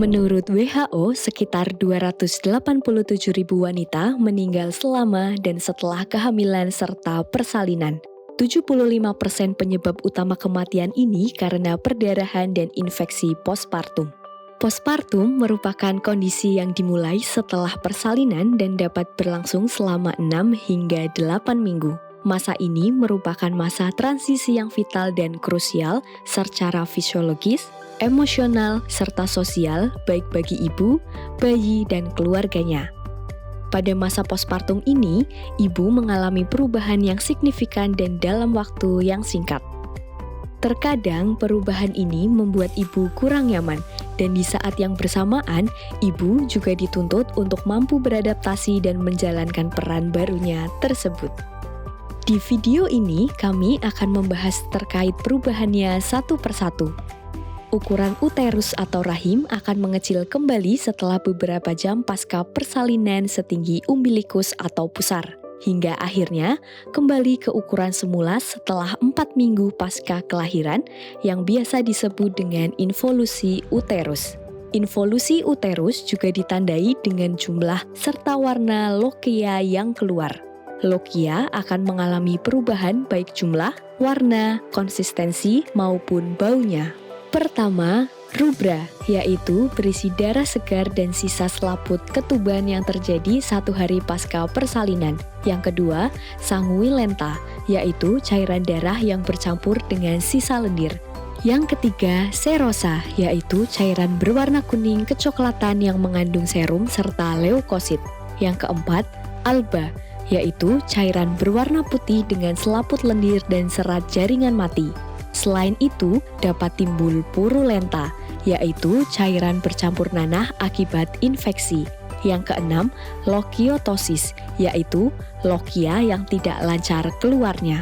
Menurut WHO, sekitar 287.000 wanita meninggal selama dan setelah kehamilan serta persalinan. 75% penyebab utama kematian ini karena perdarahan dan infeksi postpartum. Postpartum merupakan kondisi yang dimulai setelah persalinan dan dapat berlangsung selama 6 hingga 8 minggu. Masa ini merupakan masa transisi yang vital dan krusial secara fisiologis, emosional, serta sosial baik bagi ibu, bayi, dan keluarganya. Pada masa postpartum ini, ibu mengalami perubahan yang signifikan dan dalam waktu yang singkat. Terkadang perubahan ini membuat ibu kurang nyaman, dan di saat yang bersamaan, ibu juga dituntut untuk mampu beradaptasi dan menjalankan peran barunya tersebut. Di video ini, kami akan membahas terkait perubahannya satu persatu. Ukuran uterus atau rahim akan mengecil kembali setelah beberapa jam pasca persalinan setinggi umbilikus atau pusar, hingga akhirnya kembali ke ukuran semula setelah 4 minggu pasca kelahiran yang biasa disebut dengan involusi uterus. Involusi uterus juga ditandai dengan jumlah serta warna lochia yang keluar. Lochia akan mengalami perubahan baik jumlah, warna, konsistensi, maupun baunya. Pertama, rubra, yaitu berisi darah segar dan sisa selaput ketuban yang terjadi 1 hari pasca persalinan. Yang kedua, sanguinolenta, yaitu cairan darah yang bercampur dengan sisa lendir. Yang ketiga, serosa, yaitu cairan berwarna kuning kecoklatan yang mengandung serum serta leukosit. Yang keempat, alba, yaitu cairan berwarna putih dengan selaput lendir dan serat jaringan mati. Selain itu, dapat timbul purulenta, yaitu cairan bercampur nanah akibat infeksi. Yang keenam, lochiotosis, yaitu lochia yang tidak lancar keluarnya.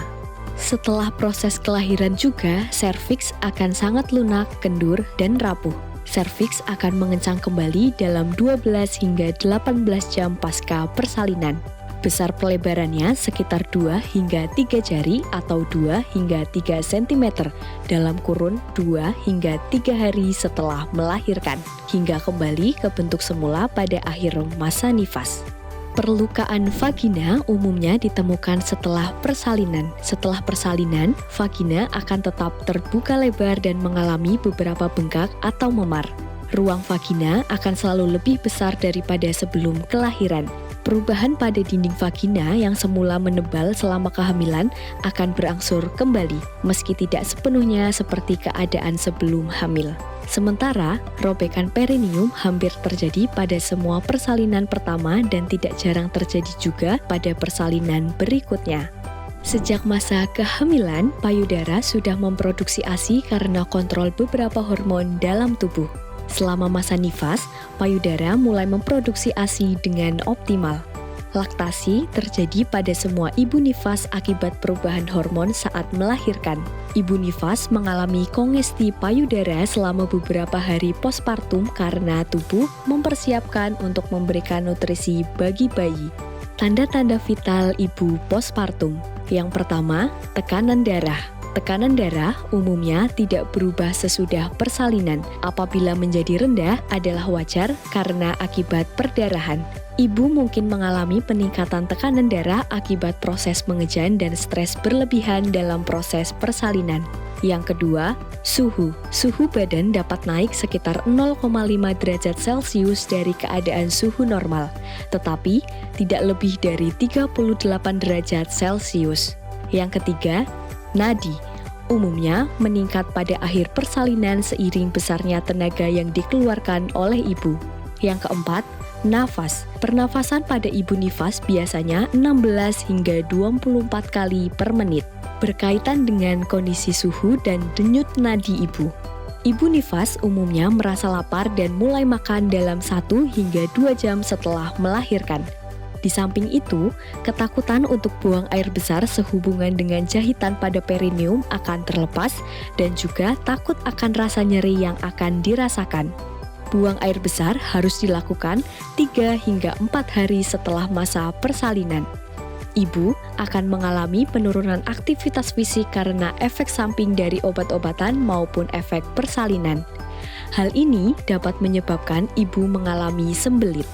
Setelah proses kelahiran juga, serviks akan sangat lunak, kendur, dan rapuh. Serviks akan mengencang kembali dalam 12 hingga 18 jam pasca persalinan. Besar pelebarannya sekitar 2 hingga 3 jari atau 2 hingga 3 cm dalam kurun 2 hingga 3 hari setelah melahirkan, hingga kembali ke bentuk semula pada akhir masa nifas. Perlukaan vagina umumnya ditemukan setelah persalinan. Setelah persalinan, vagina akan tetap terbuka lebar dan mengalami beberapa bengkak atau memar. Ruang vagina akan selalu lebih besar daripada sebelum kelahiran. Perubahan pada dinding vagina yang semula menebal selama kehamilan akan berangsur kembali, meski tidak sepenuhnya seperti keadaan sebelum hamil. Sementara, robekan perineum hampir terjadi pada semua persalinan pertama dan tidak jarang terjadi juga pada persalinan berikutnya. Sejak masa kehamilan, payudara sudah memproduksi ASI karena kontrol beberapa hormon dalam tubuh. Selama masa nifas, payudara mulai memproduksi ASI dengan optimal. Laktasi terjadi pada semua ibu nifas akibat perubahan hormon saat melahirkan. Ibu nifas mengalami kongesti payudara selama beberapa hari postpartum karena tubuh mempersiapkan untuk memberikan nutrisi bagi bayi. Tanda-tanda vital ibu postpartum. Yang pertama, tekanan darah. Tekanan darah umumnya tidak berubah sesudah persalinan. Apabila menjadi rendah adalah wajar karena akibat perdarahan. Ibu mungkin mengalami peningkatan tekanan darah akibat proses mengejan dan stres berlebihan dalam proses persalinan. Yang kedua, suhu. Suhu badan dapat naik sekitar 0,5 derajat Celcius dari keadaan suhu normal, tetapi tidak lebih dari 38 derajat Celcius. Yang ketiga, nadi. Umumnya meningkat pada akhir persalinan seiring besarnya tenaga yang dikeluarkan oleh ibu. Yang keempat, nafas. Pernafasan pada ibu nifas biasanya 16 hingga 24 kali per menit, berkaitan dengan kondisi suhu dan denyut nadi ibu. Ibu nifas umumnya merasa lapar dan mulai makan dalam 1 hingga 2 jam setelah melahirkan. Di samping itu, ketakutan untuk buang air besar sehubungan dengan jahitan pada perineum akan terlepas dan juga takut akan rasa nyeri yang akan dirasakan. Buang air besar harus dilakukan 3 hingga 4 hari setelah masa persalinan. Ibu akan mengalami penurunan aktivitas fisik karena efek samping dari obat-obatan maupun efek persalinan. Hal ini dapat menyebabkan ibu mengalami sembelit.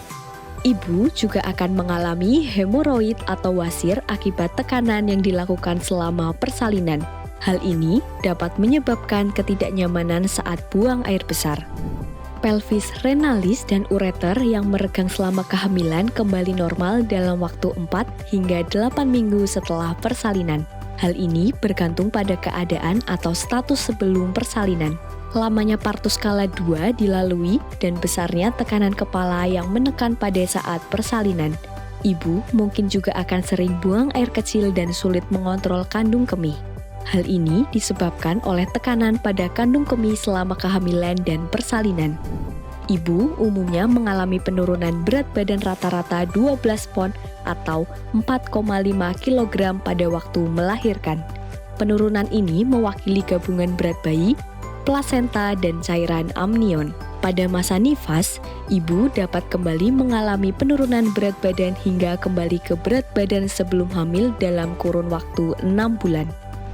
Ibu juga akan mengalami hemoroid atau wasir akibat tekanan yang dilakukan selama persalinan. Hal ini dapat menyebabkan ketidaknyamanan saat buang air besar. Pelvis renalis dan ureter yang meregang selama kehamilan kembali normal dalam waktu 4 hingga 8 minggu setelah persalinan. Hal ini bergantung pada keadaan atau status sebelum persalinan. Lamanya partus skala 2 dilalui dan besarnya tekanan kepala yang menekan pada saat persalinan. Ibu mungkin juga akan sering buang air kecil dan sulit mengontrol kandung kemih. Hal ini disebabkan oleh tekanan pada kandung kemih selama kehamilan dan persalinan. Ibu umumnya mengalami penurunan berat badan rata-rata 12 pon atau 4,5 kg pada waktu melahirkan. Penurunan ini mewakili gabungan berat bayi, plasenta, dan cairan amnion. Pada masa nifas, ibu dapat kembali mengalami penurunan berat badan hingga kembali ke berat badan sebelum hamil dalam kurun waktu 6 bulan.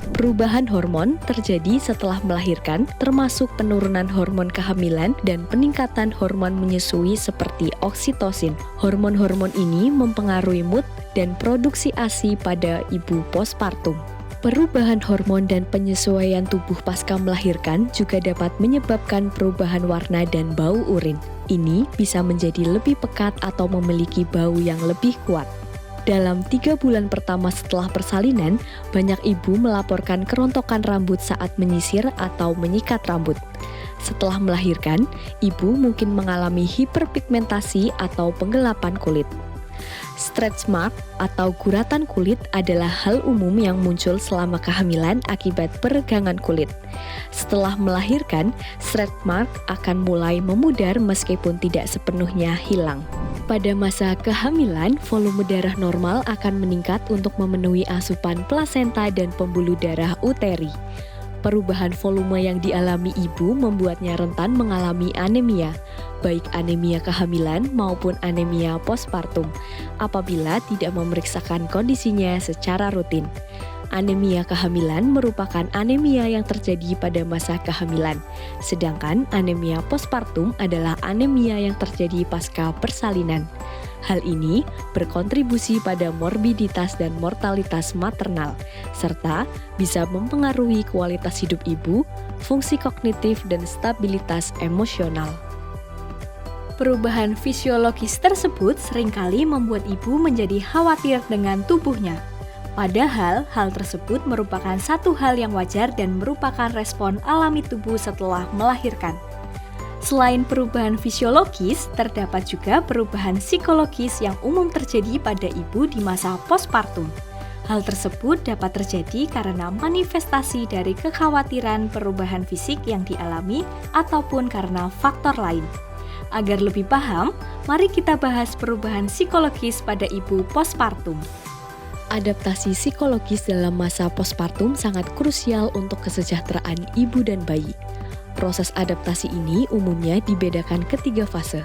Perubahan hormon terjadi setelah melahirkan, termasuk penurunan hormon kehamilan dan peningkatan hormon menyusui seperti oksitosin. Hormon-hormon ini mempengaruhi mood dan produksi ASI pada ibu postpartum. Perubahan hormon dan penyesuaian tubuh pasca melahirkan juga dapat menyebabkan perubahan warna dan bau urin. Ini bisa menjadi lebih pekat atau memiliki bau yang lebih kuat. Dalam 3 bulan pertama setelah persalinan, banyak ibu melaporkan kerontokan rambut saat menyisir atau menyikat rambut. Setelah melahirkan, ibu mungkin mengalami hiperpigmentasi atau penggelapan kulit. Stretch mark atau guratan kulit adalah hal umum yang muncul selama kehamilan akibat peregangan kulit. Setelah melahirkan, stretch mark akan mulai memudar meskipun tidak sepenuhnya hilang. Pada masa kehamilan, volume darah normal akan meningkat untuk memenuhi asupan plasenta dan pembuluh darah uteri. Perubahan volume yang dialami ibu membuatnya rentan mengalami anemia, baik anemia kehamilan maupun anemia postpartum, apabila tidak memeriksakan kondisinya secara rutin. Anemia kehamilan merupakan anemia yang terjadi pada masa kehamilan, sedangkan anemia postpartum adalah anemia yang terjadi pasca persalinan. Hal ini berkontribusi pada morbiditas dan mortalitas maternal, serta bisa mempengaruhi kualitas hidup ibu, fungsi kognitif, dan stabilitas emosional. Perubahan fisiologis tersebut seringkali membuat ibu menjadi khawatir dengan tubuhnya. Padahal, hal tersebut merupakan satu hal yang wajar dan merupakan respon alami tubuh setelah melahirkan. Selain perubahan fisiologis, terdapat juga perubahan psikologis yang umum terjadi pada ibu di masa postpartum. Hal tersebut dapat terjadi karena manifestasi dari kekhawatiran perubahan fisik yang dialami ataupun karena faktor lain. Agar lebih paham, mari kita bahas perubahan psikologis pada ibu postpartum. Adaptasi psikologis dalam masa postpartum sangat krusial untuk kesejahteraan ibu dan bayi. Proses adaptasi ini umumnya dibedakan ke 3 fase: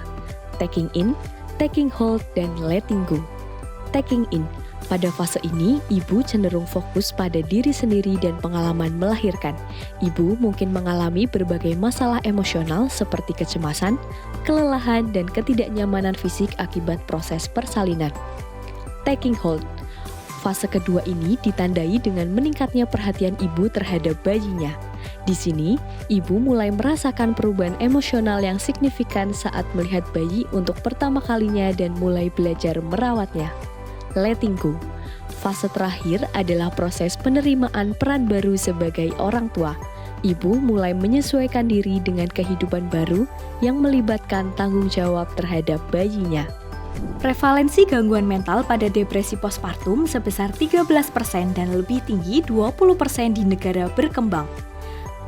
taking in, taking hold, dan letting go. Taking in. Pada fase ini, ibu cenderung fokus pada diri sendiri dan pengalaman melahirkan. Ibu mungkin mengalami berbagai masalah emosional seperti kecemasan, kelelahan, dan ketidaknyamanan fisik akibat proses persalinan. Taking hold. Fase kedua ini ditandai dengan meningkatnya perhatian ibu terhadap bayinya. Di sini, ibu mulai merasakan perubahan emosional yang signifikan saat melihat bayi untuk pertama kalinya dan mulai belajar merawatnya. Letting go. Fase terakhir adalah proses penerimaan peran baru sebagai orang tua. Ibu mulai menyesuaikan diri dengan kehidupan baru yang melibatkan tanggung jawab terhadap bayinya. Prevalensi gangguan mental pada depresi postpartum sebesar 13% dan lebih tinggi 20% di negara berkembang.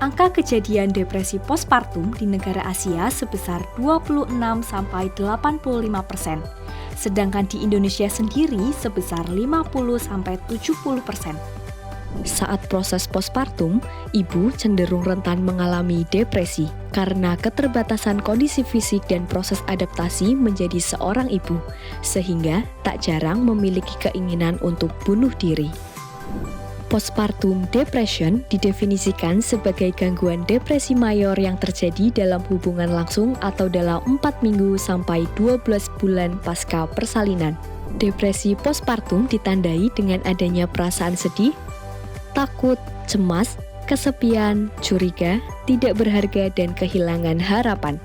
Angka kejadian depresi postpartum di negara Asia sebesar 26-85%, sedangkan di Indonesia sendiri sebesar 50-70%. Saat proses postpartum, ibu cenderung rentan mengalami depresi karena keterbatasan kondisi fisik dan proses adaptasi menjadi seorang ibu, sehingga tak jarang memiliki keinginan untuk bunuh diri. Postpartum depression didefinisikan sebagai gangguan depresi mayor yang terjadi dalam hubungan langsung atau dalam 4 minggu sampai 12 bulan pasca persalinan. Depresi postpartum ditandai dengan adanya perasaan sedih, takut, cemas, kesepian, curiga, tidak berharga, dan kehilangan harapan.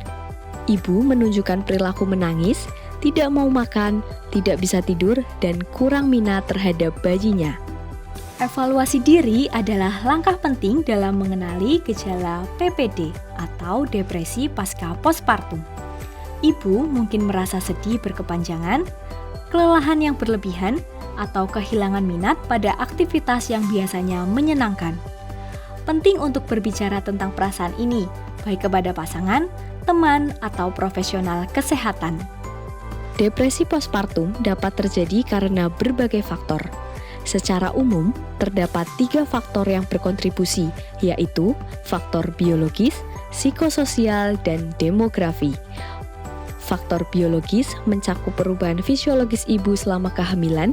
Ibu menunjukkan perilaku menangis, tidak mau makan, tidak bisa tidur, dan kurang minat terhadap bayinya. Evaluasi diri adalah langkah penting dalam mengenali gejala PPD atau depresi pasca postpartum. Ibu mungkin merasa sedih berkepanjangan, kelelahan yang berlebihan, atau kehilangan minat pada aktivitas yang biasanya menyenangkan. Penting untuk berbicara tentang perasaan ini, baik kepada pasangan, teman, atau profesional kesehatan. Depresi postpartum dapat terjadi karena berbagai faktor. Secara umum, terdapat 3 faktor yang berkontribusi, yaitu faktor biologis, psikososial, dan demografi. Faktor biologis mencakup perubahan fisiologis ibu selama kehamilan,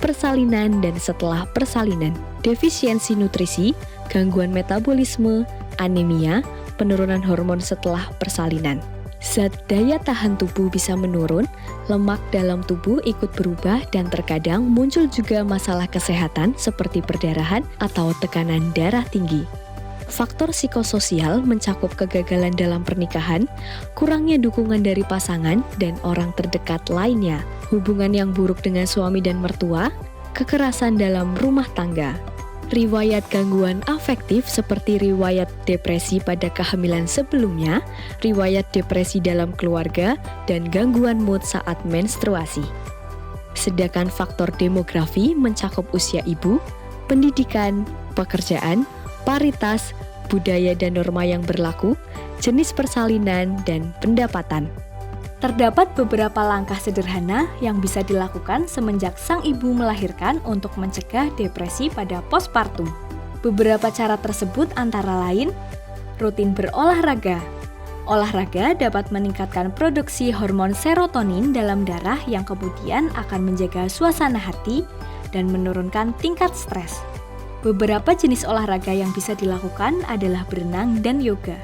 persalinan, dan setelah persalinan, defisiensi nutrisi, gangguan metabolisme, anemia, penurunan hormon setelah persalinan. Zat daya tahan tubuh bisa menurun, lemak dalam tubuh ikut berubah, dan terkadang muncul juga masalah kesehatan seperti perdarahan atau tekanan darah tinggi. Faktor psikososial mencakup kegagalan dalam pernikahan, kurangnya dukungan dari pasangan dan orang terdekat lainnya, hubungan yang buruk dengan suami dan mertua, kekerasan dalam rumah tangga. Riwayat gangguan afektif seperti riwayat depresi pada kehamilan sebelumnya, riwayat depresi dalam keluarga, dan gangguan mood saat menstruasi. Sedangkan faktor demografi mencakup usia ibu, pendidikan, pekerjaan, paritas, budaya dan norma yang berlaku, jenis persalinan, dan pendapatan. Terdapat beberapa langkah sederhana yang bisa dilakukan semenjak sang ibu melahirkan untuk mencegah depresi pada postpartum. Beberapa cara tersebut antara lain, rutin berolahraga. Olahraga dapat meningkatkan produksi hormon serotonin dalam darah yang kemudian akan menjaga suasana hati dan menurunkan tingkat stres. Beberapa jenis olahraga yang bisa dilakukan adalah berenang dan yoga.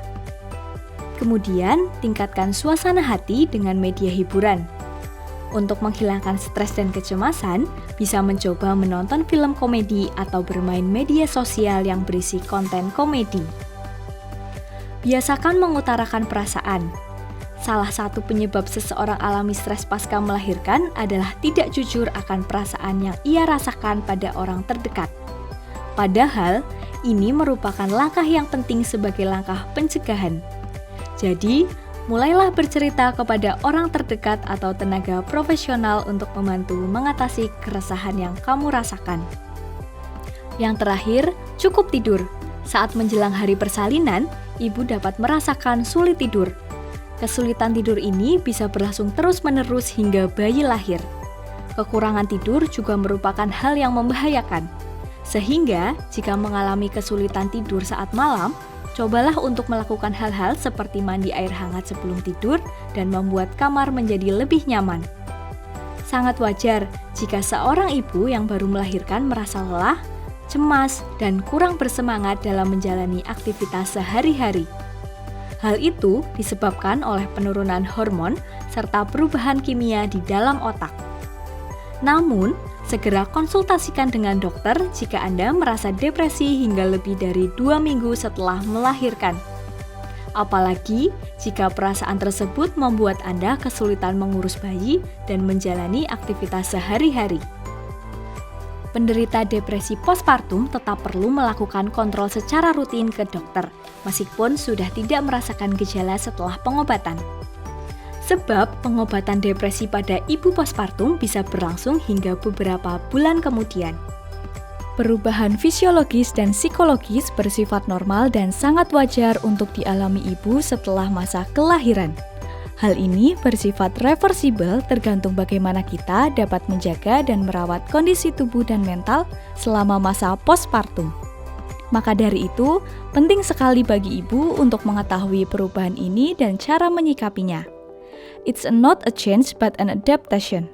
Kemudian, tingkatkan suasana hati dengan media hiburan. Untuk menghilangkan stres dan kecemasan, bisa mencoba menonton film komedi atau bermain media sosial yang berisi konten komedi. Biasakan mengutarakan perasaan. Salah satu penyebab seseorang alami stres pasca melahirkan adalah tidak jujur akan perasaan yang ia rasakan pada orang terdekat. Padahal, ini merupakan langkah yang penting sebagai langkah pencegahan. Jadi, mulailah bercerita kepada orang terdekat atau tenaga profesional untuk membantu mengatasi keresahan yang kamu rasakan. Yang terakhir, cukup tidur. Saat menjelang hari persalinan, ibu dapat merasakan sulit tidur. Kesulitan tidur ini bisa berlangsung terus-menerus hingga bayi lahir. Kekurangan tidur juga merupakan hal yang membahayakan. Sehingga, jika mengalami kesulitan tidur saat malam, cobalah untuk melakukan hal-hal seperti mandi air hangat sebelum tidur dan membuat kamar menjadi lebih nyaman. Sangat wajar jika seorang ibu yang baru melahirkan merasa lelah, cemas, dan kurang bersemangat dalam menjalani aktivitas sehari-hari. Hal itu disebabkan oleh penurunan hormon serta perubahan kimia di dalam otak. Namun, segera konsultasikan dengan dokter jika Anda merasa depresi hingga lebih dari 2 minggu setelah melahirkan. Apalagi jika perasaan tersebut membuat Anda kesulitan mengurus bayi dan menjalani aktivitas sehari-hari. Penderita depresi postpartum tetap perlu melakukan kontrol secara rutin ke dokter, meskipun sudah tidak merasakan gejala setelah pengobatan. Sebab pengobatan depresi pada ibu postpartum bisa berlangsung hingga beberapa bulan kemudian. Perubahan fisiologis dan psikologis bersifat normal dan sangat wajar untuk dialami ibu setelah masa kelahiran. Hal ini bersifat reversibel tergantung bagaimana kita dapat menjaga dan merawat kondisi tubuh dan mental selama masa postpartum. Maka dari itu, penting sekali bagi ibu untuk mengetahui perubahan ini dan cara menyikapinya. It's not a change but an adaptation.